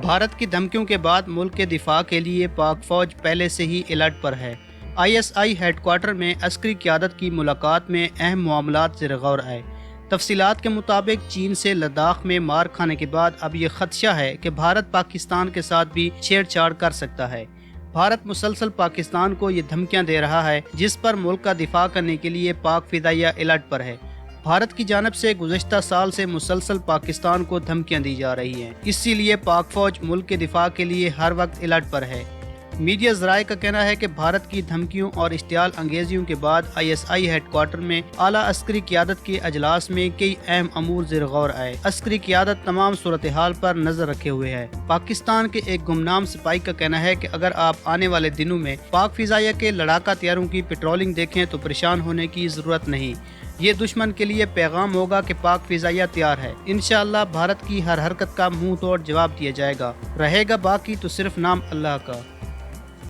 بھارت کی دھمکیوں کے بعد ملک کے دفاع کے لیے پاک فوج پہلے سے ہی الرٹ پر ہے۔ ISI ہیڈ کوارٹر میں عسکری قیادت کی ملاقات میں اہم معاملات زیر غور آئے۔ تفصیلات کے مطابق چین سے لداخ میں مار کھانے کے بعد اب یہ خدشہ ہے کہ بھارت پاکستان کے ساتھ بھی چھیڑ چھاڑ کر سکتا ہے۔ بھارت مسلسل پاکستان کو یہ دھمکیاں دے رہا ہے، جس پر ملک کا دفاع کرنے کے لیے پاک فضائیہ الرٹ پر ہے۔ بھارت کی جانب سے گزشتہ سال سے مسلسل پاکستان کو دھمکیاں دی جا رہی ہیں، اسی لیے پاک فوج ملک کے دفاع کے لیے ہر وقت الرٹ پر ہے۔ میڈیا ذرائع کا کہنا ہے کہ بھارت کی دھمکیوں اور اشتعال انگیزیوں کے بعد ISI ہیڈ کوارٹر میں اعلیٰ عسکری قیادت کے اجلاس میں کئی اہم امور زیر غور آئے۔ عسکری قیادت تمام صورتحال پر نظر رکھے ہوئے ہے۔ پاکستان کے ایک گمنام سپاہی کا کہنا ہے کہ اگر آپ آنے والے دنوں میں پاک فضائیہ کے لڑاکا طیاروں کی پیٹرولنگ دیکھیں تو پریشان ہونے کی ضرورت نہیں، یہ دشمن کے لیے پیغام ہوگا کہ پاک فضائیہ تیار ہے۔ انشاءاللہ بھارت کی ہر حرکت کا منہ توڑ جواب دیا جائے گا، رہے گا باقی تو صرف نام اللہ کا۔